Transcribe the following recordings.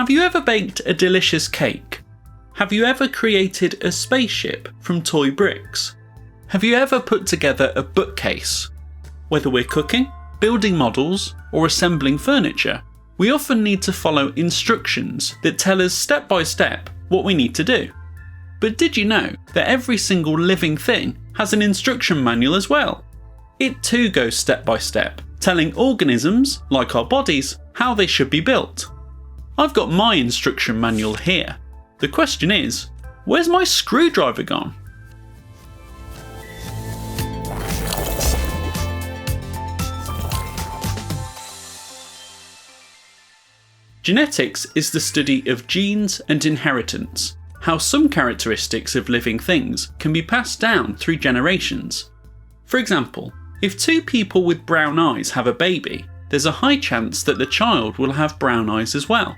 Have you ever baked a delicious cake? Have you ever created a spaceship from toy bricks? Have you ever put together a bookcase? Whether we're cooking, building models, or assembling furniture, we often need to follow instructions that tell us step by step what we need to do. But did you know that every single living thing has an instruction manual as well? It too goes step by step, telling organisms, like our bodies, how they should be built. I've got my instruction manual here. The question is, where's my screwdriver gone? Genetics is the study of genes and inheritance, how some characteristics of living things can be passed down through generations. For example, if two people with brown eyes have a baby, there's a high chance that the child will have brown eyes as well.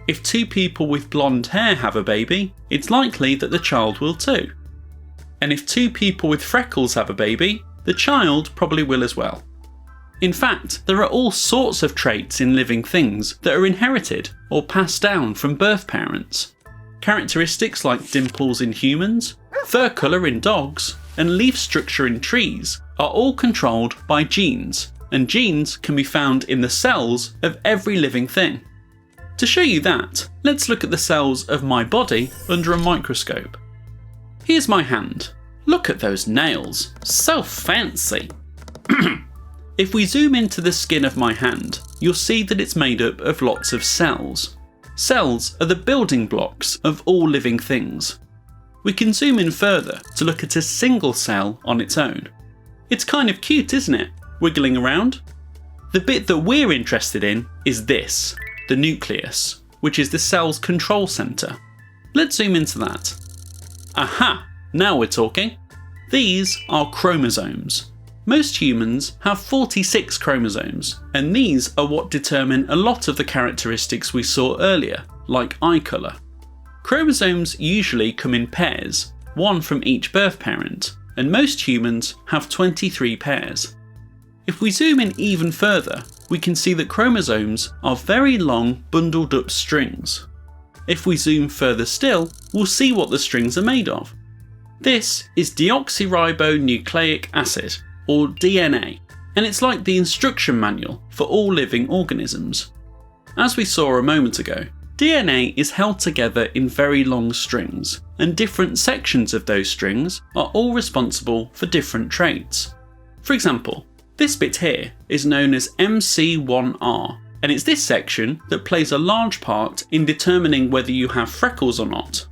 If two people with blonde hair have a baby, it's likely that the child will too. And if two people with freckles have a baby, the child probably will as well. In fact, there are all sorts of traits in living things that are inherited or passed down from birth parents. Characteristics like dimples in humans, fur colour in dogs, and leaf structure in trees are all controlled by genes, and genes can be found in the cells of every living thing. To show you that, let's look at the cells of my body under a microscope. Here's my hand. Look at those nails, so fancy. If we zoom into the skin of my hand, you'll see that it's made up of lots of cells. Cells are the building blocks of all living things. We can zoom in further to look at a single cell on its own. It's kind of cute, isn't it? Wiggling around. The bit that we're interested in is this, the nucleus, which is the cell's control centre. Let's zoom into that. Aha! Now we're talking. These are chromosomes. Most humans have 46 chromosomes, and these are what determine a lot of the characteristics we saw earlier, like eye colour. Chromosomes usually come in pairs, one from each birth parent, and most humans have 23 pairs. If we zoom in even further, we can see that chromosomes are very long bundled up strings. If we zoom further still, we'll see what the strings are made of. This is deoxyribonucleic acid, or DNA, and it's like the instruction manual for all living organisms. As we saw a moment ago, DNA is held together in very long strings, and different sections of those strings are all responsible for different traits. For example, this bit here is known as MC1R, and it's this section that plays a large part in determining whether you have freckles or not.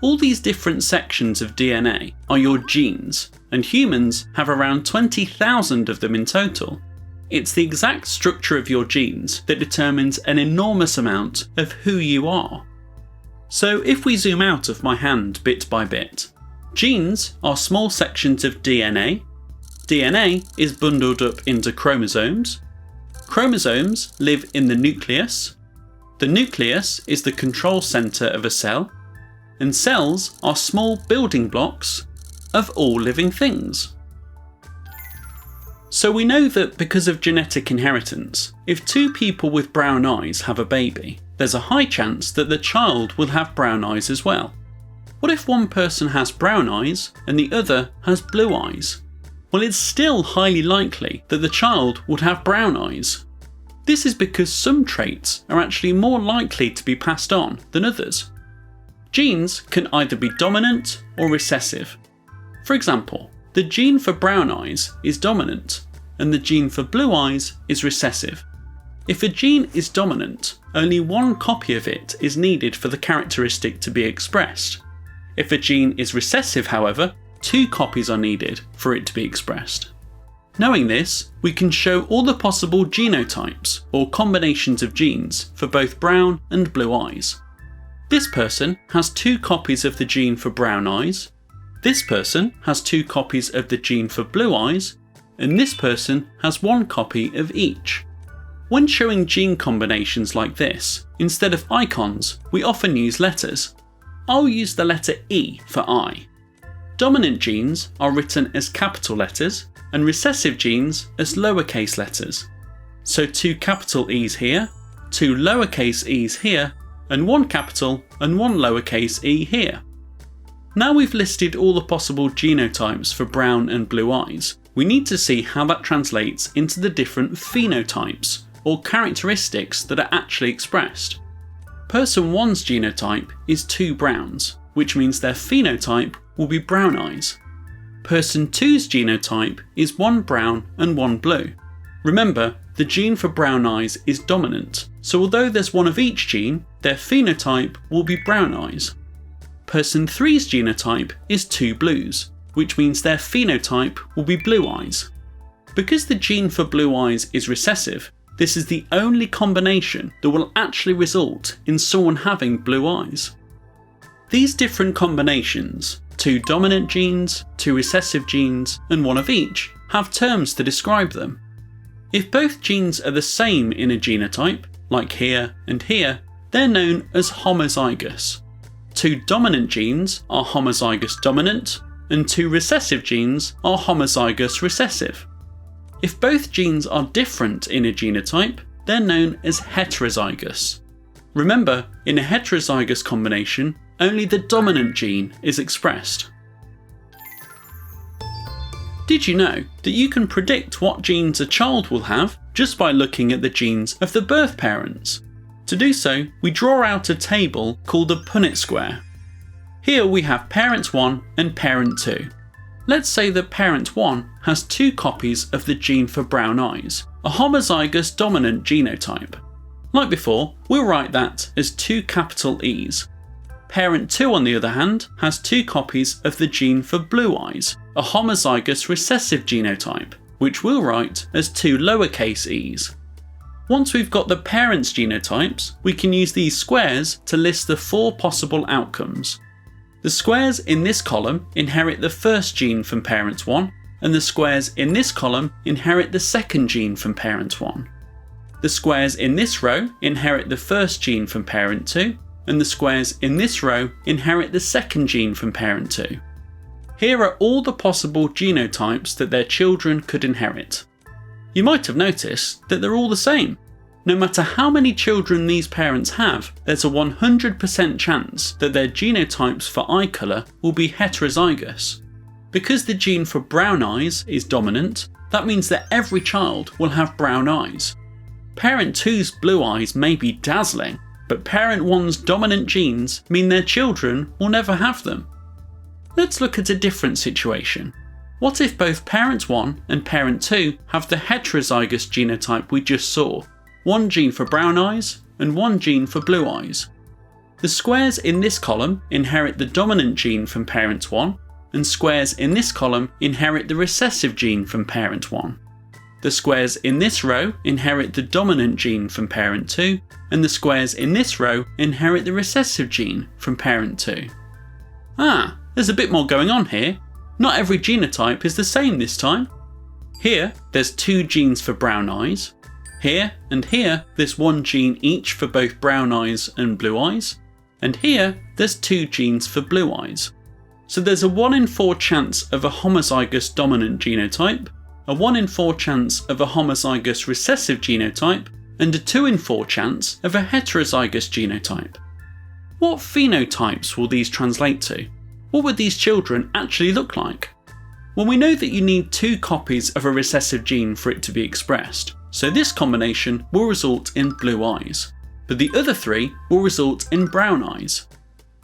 All these different sections of DNA are your genes, and humans have around 20,000 of them in total. It's the exact structure of your genes that determines an enormous amount of who you are. So if we zoom out of my hand bit by bit, genes are small sections of DNA. DNA is bundled up into chromosomes. Chromosomes live in the nucleus. The nucleus is the control centre of a cell. And cells are small building blocks of all living things. So we know that because of genetic inheritance, if two people with brown eyes have a baby, there's a high chance that the child will have brown eyes as well. What if one person has brown eyes and the other has blue eyes? Well, it's still highly likely that the child would have brown eyes. This is because some traits are actually more likely to be passed on than others. Genes can either be dominant or recessive. For example, the gene for brown eyes is dominant, and the gene for blue eyes is recessive. If a gene is dominant, only one copy of it is needed for the characteristic to be expressed. If a gene is recessive, however, 2 copies are needed for it to be expressed. Knowing this, we can show all the possible genotypes, or combinations of genes, for both brown and blue eyes. This person has 2 copies of the gene for brown eyes, this person has 2 copies of the gene for blue eyes, and this person has 1 copy of each. When showing gene combinations like this, instead of icons, we often use letters. I'll use the letter E for I. Dominant genes are written as capital letters, and recessive genes as lowercase letters. So 2 capital E's here, 2 lowercase e's here, and one capital and one lowercase e here. Now we've listed all the possible genotypes for brown and blue eyes, we need to see how that translates into the different phenotypes, or characteristics that are actually expressed. Person 1's genotype is 2 browns, which means their phenotype will be brown eyes. Person 2's genotype is 1 brown and 1 blue. Remember, the gene for brown eyes is dominant, so although there's one of each gene, their phenotype will be brown eyes. Person 3's genotype is 2 blues, which means their phenotype will be blue eyes. Because the gene for blue eyes is recessive, this is the only combination that will actually result in someone having blue eyes. These different combinations, 2 dominant genes, 2 recessive genes, and one of each, have terms to describe them. If both genes are the same in a genotype, like here and here, they're known as homozygous. 2 dominant genes are homozygous dominant, and 2 recessive genes are homozygous recessive. If both genes are different in a genotype, they're known as heterozygous. Remember, in a heterozygous combination, only the dominant gene is expressed. Did you know that you can predict what genes a child will have just by looking at the genes of the birth parents? To do so, we draw out a table called a Punnett square. Here we have parent 1 and parent 2. Let's say that parent 1 has 2 copies of the gene for brown eyes, a homozygous dominant genotype. Like before, we'll write that as 2 capital E's. Parent 2 on the other hand has 2 copies of the gene for blue eyes, a homozygous recessive genotype, which we'll write as 2 lowercase e's. Once we've got the parents' genotypes, we can use these squares to list the 4 possible outcomes. The squares in this column inherit the first gene from parent 1, and the squares in this column inherit the second gene from parent 1. The squares in this row inherit the first gene from parent 2, and the squares in this row inherit the second gene from parent 2. Here are all the possible genotypes that their children could inherit. You might have noticed that they're all the same. No matter how many children these parents have, there's a 100% chance that their genotypes for eye colour will be heterozygous. Because the gene for brown eyes is dominant, that means that every child will have brown eyes. Parent 2's blue eyes may be dazzling, but parent 1's dominant genes mean their children will never have them. Let's look at a different situation. What if both parent 1 and parent 2 have the heterozygous genotype we just saw? 1 gene for brown eyes and 1 gene for blue eyes. The squares in this column inherit the dominant gene from parent 1, and squares in this column inherit the recessive gene from parent 1. The squares in this row inherit the dominant gene from parent 2, and the squares in this row inherit the recessive gene from parent 2. There's a bit more going on here. Not every genotype is the same this time. Here, there's 2 genes for brown eyes. Here and here, there's 1 gene each for both brown eyes and blue eyes. And here, there's 2 genes for blue eyes. So there's a 1 in 4 chance of a homozygous dominant genotype, a 1 in 4 chance of a homozygous recessive genotype, and a 2 in 4 chance of a heterozygous genotype. What phenotypes will these translate to? What would these children actually look like? Well, we know that you need 2 copies of a recessive gene for it to be expressed, so this combination will result in blue eyes, but the other 3 will result in brown eyes.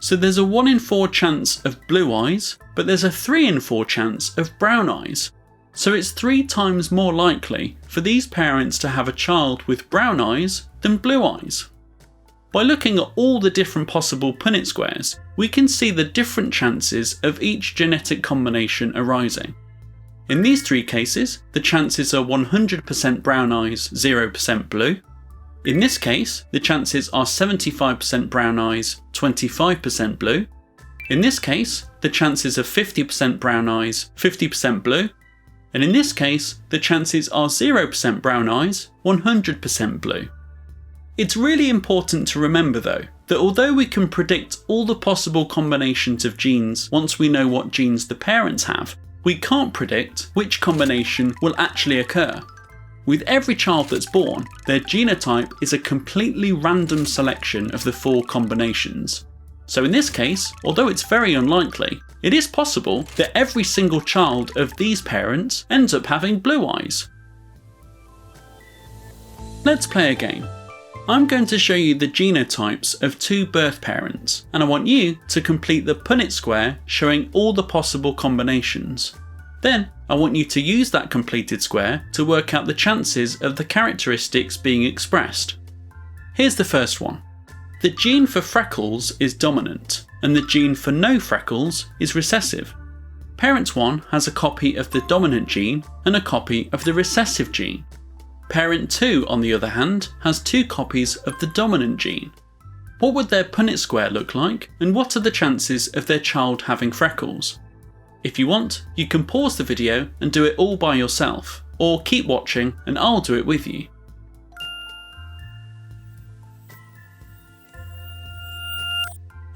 So there's a 1 in 4 chance of blue eyes, but there's a 3 in 4 chance of brown eyes. So it's 3 times more likely for these parents to have a child with brown eyes than blue eyes. By looking at all the different possible Punnett squares, we can see the different chances of each genetic combination arising. In these 3 cases, the chances are 100% brown eyes, 0% blue. In this case, the chances are 75% brown eyes, 25% blue. In this case, the chances are 50% brown eyes, 50% blue. And in this case, the chances are 0% brown eyes, 100% blue. It's really important to remember though, that although we can predict all the possible combinations of genes once we know what genes the parents have, we can't predict which combination will actually occur. With every child that's born, their genotype is a completely random selection of the 4 combinations. So in this case, although it's very unlikely, it is possible that every single child of these parents ends up having blue eyes. Let's play a game. I'm going to show you the genotypes of 2 birth parents, and I want you to complete the Punnett square showing all the possible combinations. Then, I want you to use that completed square to work out the chances of the characteristics being expressed. Here's the first one. The gene for freckles is dominant, and the gene for no freckles is recessive. Parent 1 has a copy of the dominant gene and a copy of the recessive gene. Parent 2, on the other hand, has 2 copies of the dominant gene. What would their Punnett square look like, and what are the chances of their child having freckles? If you want, you can pause the video and do it all by yourself, or keep watching and I'll do it with you.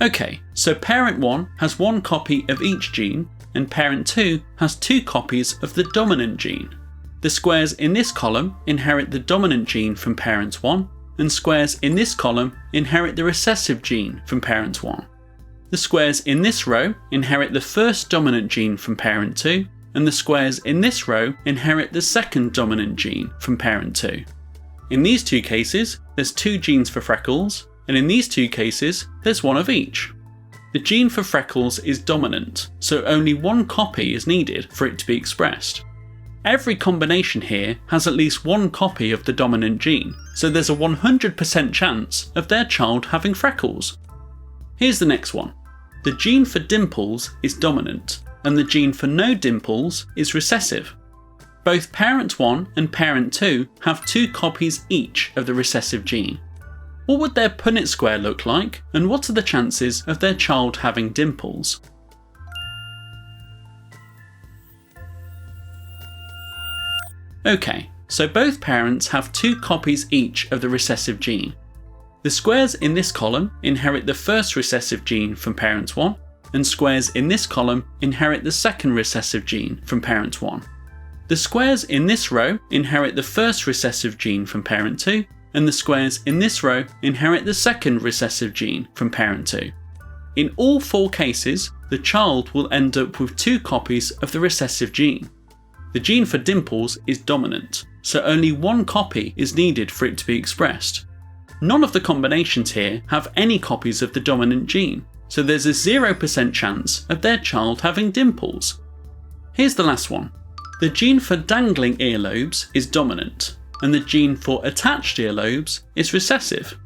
Okay, so parent 1 has 1 copy of each gene, and parent 2 has 2 copies of the dominant gene. The squares in this column inherit the dominant gene from parent 1, and squares in this column inherit the recessive gene from parent 1. The squares in this row inherit the first dominant gene from parent 2, and the squares in this row inherit the second dominant gene from parent 2. In these 2 cases, there's 2 genes for freckles, and in these 2 cases, there's 1 of each. The gene for freckles is dominant, so only 1 copy is needed for it to be expressed. Every combination here has at least 1 copy of the dominant gene, so there's a 100% chance of their child having freckles. Here's the next one. The gene for dimples is dominant, and the gene for no dimples is recessive. Both parent 1 and parent 2 have 2 copies each of the recessive gene. What would their Punnett square look like, and what are the chances of their child having dimples? Okay, so both parents have 2 copies each of the recessive gene. The squares in this column inherit the first recessive gene from parent 1, and squares in this column inherit the second recessive gene from parent 1. The squares in this row inherit the first recessive gene from parent 2, and the squares in this row inherit the second recessive gene from parent 2. In all 4 cases, the child will end up with 2 copies of the recessive gene. The gene for dimples is dominant, so only 1 copy is needed for it to be expressed. None of the combinations here have any copies of the dominant gene, so there's a 0% chance of their child having dimples. Here's the last one. The gene for dangling earlobes is dominant, and the gene for attached earlobes is recessive.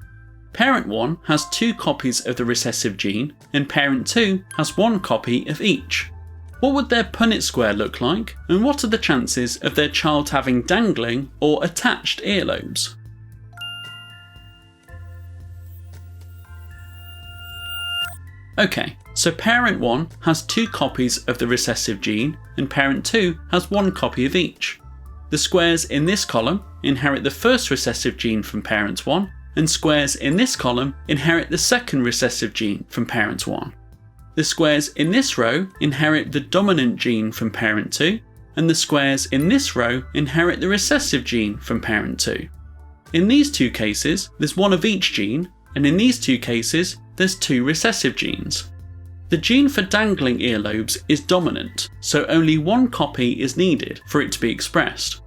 Parent 1 has 2 copies of the recessive gene, and parent 2 has 1 copy of each. What would their Punnett square look like, and what are the chances of their child having dangling or attached earlobes? Okay, so parent 1 has 2 copies of the recessive gene, and parent 2 has 1 copy of each. The squares in this column inherit the first recessive gene from parent 1, and squares in this column inherit the second recessive gene from parent 1. The squares in this row inherit the dominant gene from parent 2, and the squares in this row inherit the recessive gene from parent 2. In these 2 cases, there's 1 of each gene, and in these 2 cases, there's 2 recessive genes. The gene for dangling earlobes is dominant, so only 1 copy is needed for it to be expressed.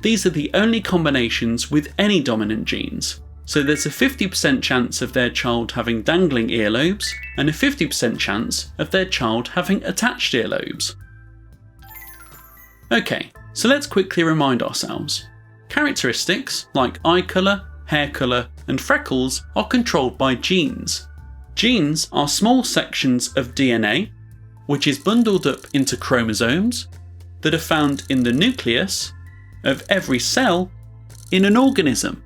These are the only combinations with any dominant genes, so there's a 50% chance of their child having dangling earlobes and a 50% chance of their child having attached earlobes. Okay, so let's quickly remind ourselves. Characteristics like eye colour, hair colour and freckles are controlled by genes. Genes are small sections of DNA, which is bundled up into chromosomes, that are found in the nucleus of every cell in an organism.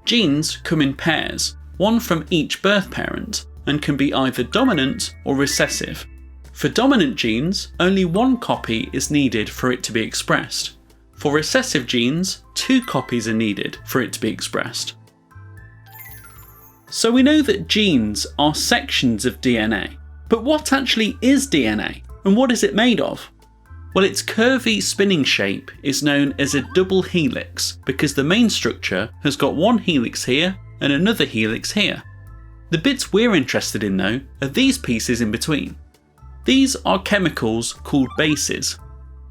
Genes come in pairs, 1 from each birth parent, and can be either dominant or recessive. For dominant genes, only 1 copy is needed for it to be expressed. For recessive genes, 2 copies are needed for it to be expressed. So we know that genes are sections of DNA, but what actually is DNA and what is it made of? Well, its curvy spinning shape is known as a double helix because the main structure has got one helix here and another helix here. The bits we're interested in though are these pieces in between. These are chemicals called bases.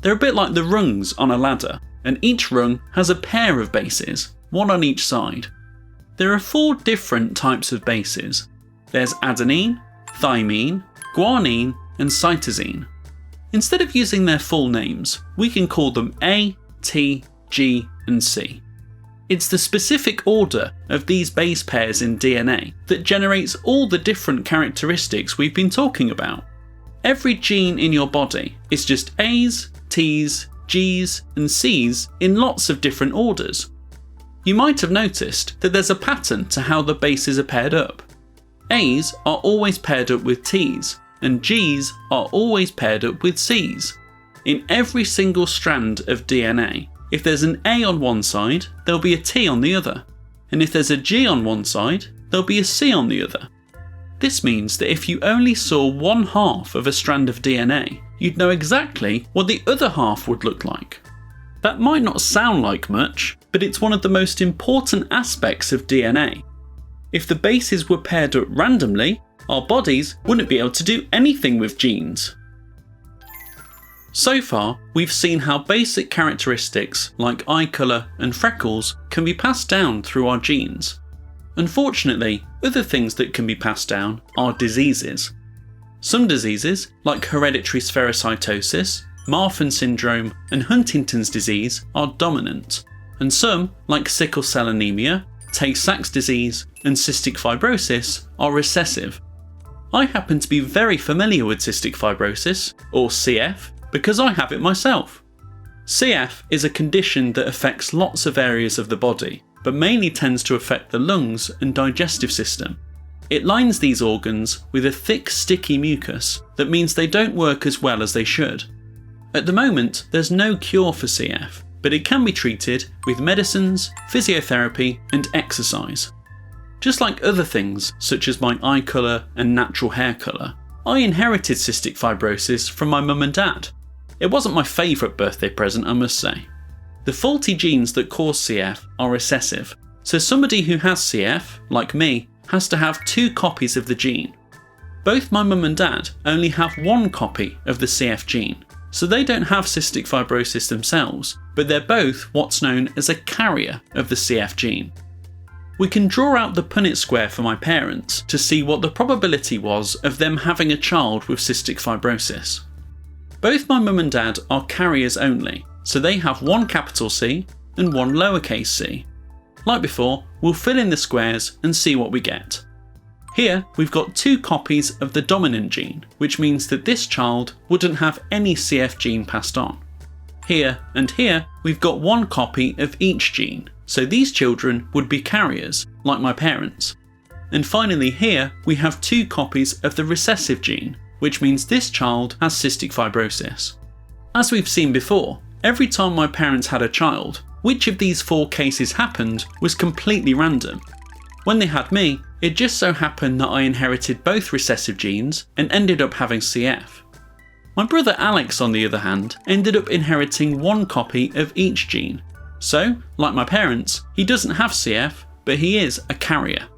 They're a bit like the rungs on a ladder, and each rung has a pair of bases, one on each side. There are 4 different types of bases. There's adenine, thymine, guanine and cytosine. Instead of using their full names, we can call them A, T, G and C. It's the specific order of these base pairs in DNA that generates all the different characteristics we've been talking about. Every gene in your body is just A's, T's, G's and C's in lots of different orders. You might have noticed that there's a pattern to how the bases are paired up. A's are always paired up with T's, and G's are always paired up with C's. In every single strand of DNA, if there's an A on one side, there'll be a T on the other, and if there's a G on one side, there'll be a C on the other. This means that if you only saw one half of a strand of DNA, you'd know exactly what the other half would look like. That might not sound like much, but it's one of the most important aspects of DNA. If the bases were paired up randomly, our bodies wouldn't be able to do anything with genes. So far, we've seen how basic characteristics like eye colour and freckles can be passed down through our genes. Unfortunately, other things that can be passed down are diseases. Some diseases, like hereditary spherocytosis, Marfan syndrome and Huntington's disease, are dominant, and some, like sickle cell anemia, Tay-Sachs disease and cystic fibrosis, are recessive. I happen to be very familiar with cystic fibrosis, or CF, because I have it myself. CF is a condition that affects lots of areas of the body, but mainly tends to affect the lungs and digestive system. It lines these organs with a thick, sticky mucus that means they don't work as well as they should. At the moment, there's no cure for CF, but it can be treated with medicines, physiotherapy and exercise. Just like other things, such as my eye colour and natural hair colour, I inherited cystic fibrosis from my mum and dad. It wasn't my favourite birthday present, I must say. The faulty genes that cause CF are recessive, so somebody who has CF, like me, has to have 2 copies of the gene. Both my mum and dad only have 1 copy of the CF gene, so they don't have cystic fibrosis themselves, but they're both what's known as a carrier of the CF gene. We can draw out the Punnett square for my parents to see what the probability was of them having a child with cystic fibrosis. Both my mum and dad are carriers only, so they have 1 capital C and 1 lowercase c. Like before, we'll fill in the squares and see what we get. Here we've got 2 copies of the dominant gene, which means that this child wouldn't have any CF gene passed on. Here and here we've got 1 copy of each gene, so these children would be carriers, like my parents. And finally here we have 2 copies of the recessive gene, which means this child has cystic fibrosis. As we've seen before, every time my parents had a child, which of these 4 cases happened was completely random. When they had me, it just so happened that I inherited both recessive genes and ended up having CF. My brother Alex, on the other hand, ended up inheriting 1 copy of each gene. So, like my parents, he doesn't have CF, but he is a carrier.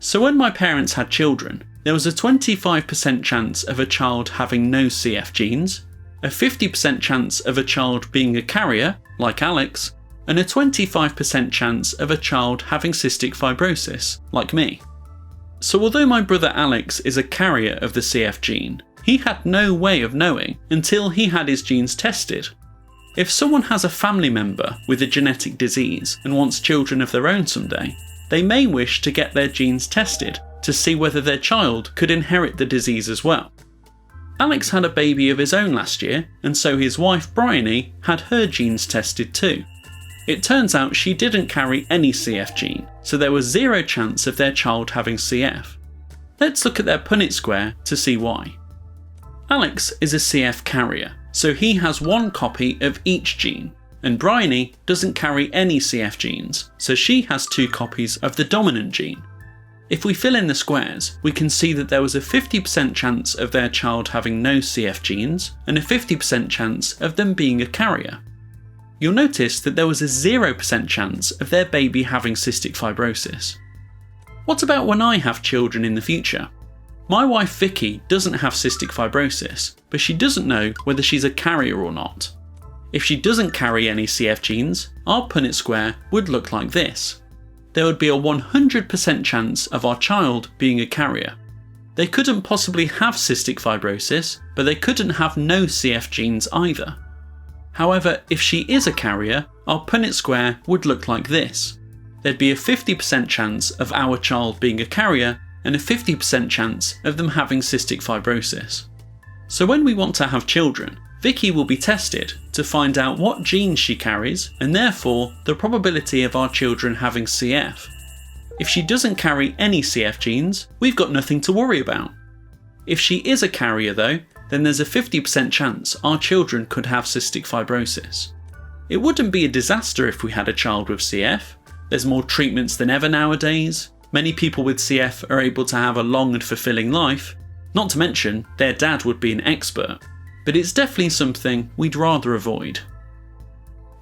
So when my parents had children, there was a 25% chance of a child having no CF genes, a 50% chance of a child being a carrier, like Alex, and a 25% chance of a child having cystic fibrosis, like me. So although my brother Alex is a carrier of the CF gene, he had no way of knowing until he had his genes tested. If someone has a family member with a genetic disease and wants children of their own someday, they may wish to get their genes tested to see whether their child could inherit the disease as well. Alex had a baby of his own last year, and so his wife Bryony had her genes tested too. It turns out she didn't carry any CF gene, so there was 0 chance of their child having CF. Let's look at their Punnett square to see why. Alex is a CF carrier, so he has 1 copy of each gene, and Bryony doesn't carry any CF genes, so she has 2 copies of the dominant gene. If we fill in the squares, we can see that there was a 50% chance of their child having no CF genes and a 50% chance of them being a carrier. You'll notice that there was a 0% chance of their baby having cystic fibrosis. What about when I have children in the future? My wife Vicky doesn't have cystic fibrosis, but she doesn't know whether she's a carrier or not. If she doesn't carry any CF genes, our Punnett square would look like this. There would be a 100% chance of our child being a carrier. They couldn't possibly have cystic fibrosis, but they couldn't have no CF genes either. However, if she is a carrier, our Punnett square would look like this. There'd be a 50% chance of our child being a carrier and a 50% chance of them having cystic fibrosis. So when we want to have children, Vicky will be tested to find out what genes she carries and therefore the probability of our children having CF. If she doesn't carry any CF genes, we've got nothing to worry about. If she is a carrier though, then there's a 50% chance our children could have cystic fibrosis. It wouldn't be a disaster if we had a child with CF. There's more treatments than ever nowadays. Many people with CF are able to have a long and fulfilling life. Not to mention, their dad would be an expert. But it's definitely something we'd rather avoid.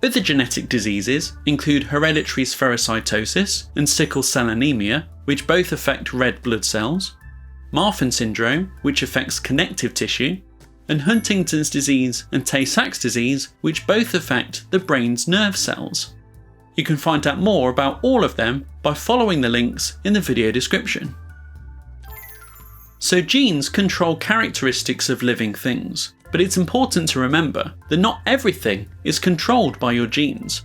Other genetic diseases include hereditary spherocytosis and sickle cell anemia, which both affect red blood cells, Marfan syndrome, which affects connective tissue, and Huntington's disease and Tay-Sachs disease, which both affect the brain's nerve cells. You can find out more about all of them by following the links in the video description. So genes control characteristics of living things. But it's important to remember that not everything is controlled by your genes.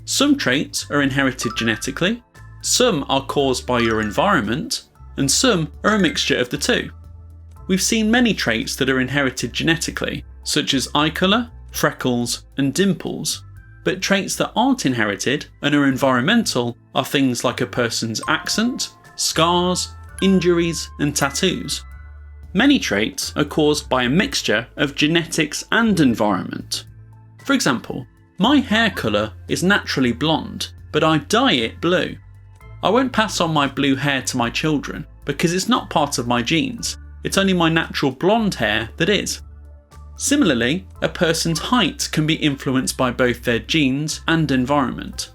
Some traits are inherited genetically, some are caused by your environment, and some are a mixture of the two. We've seen many traits that are inherited genetically, such as eye colour, freckles, and dimples. But traits that aren't inherited and are environmental are things like a person's accent, scars, injuries, and tattoos. Many traits are caused by a mixture of genetics and environment. For example, my hair colour is naturally blonde, but I dye it blue. I won't pass on my blue hair to my children because it's not part of my genes, it's only my natural blonde hair that is. Similarly, a person's height can be influenced by both their genes and environment.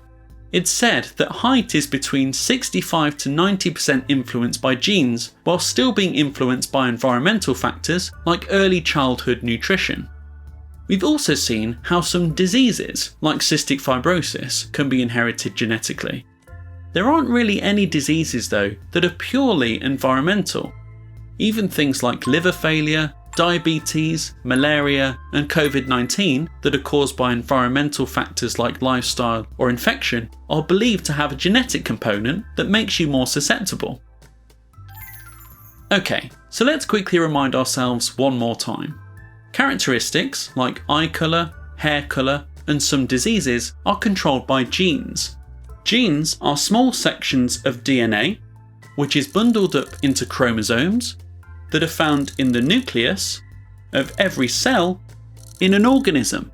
It's said that height is between 65 to 90% influenced by genes, while still being influenced by environmental factors like early childhood nutrition. We've also seen how some diseases, like cystic fibrosis, can be inherited genetically. There aren't really any diseases though that are purely environmental. Even things like liver failure, diabetes, malaria, and COVID-19 that are caused by environmental factors like lifestyle or infection are believed to have a genetic component that makes you more susceptible. Okay, so let's quickly remind ourselves one more time. Characteristics like eye colour, hair colour, and some diseases are controlled by genes. Genes are small sections of DNA, which is bundled up into chromosomes, that are found in the nucleus of every cell in an organism.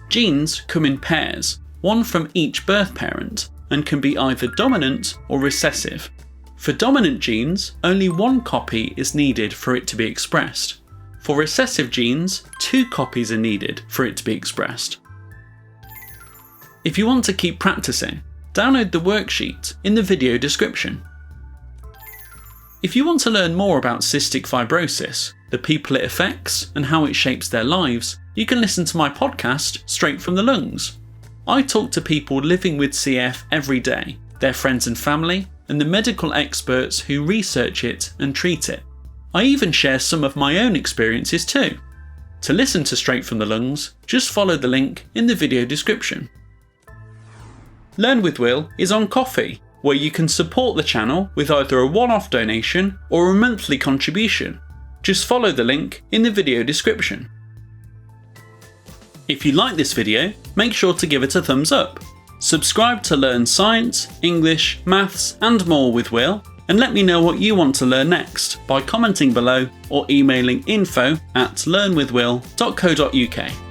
Genes come in pairs, one from each birth parent, and can be either dominant or recessive. For dominant genes, only one copy is needed for it to be expressed. For recessive genes, 2 copies are needed for it to be expressed. If you want to keep practicing, download the worksheet in the video description. If you want to learn more about cystic fibrosis, the people it affects, and how it shapes their lives, you can listen to my podcast, Straight from the Lungs. I talk to people living with CF every day, their friends and family, and the medical experts who research it and treat it. I even share some of my own experiences too. To listen to Straight from the Lungs, just follow the link in the video description. Learn with Will is on Ko-fi, where you can support the channel with either a one-off donation or a monthly contribution. Just follow the link in the video description. If you like this video, make sure to give it a thumbs up. Subscribe to learn science, English, maths and more with Will, and let me know what you want to learn next by commenting below or emailing info@learnwithwill.co.uk.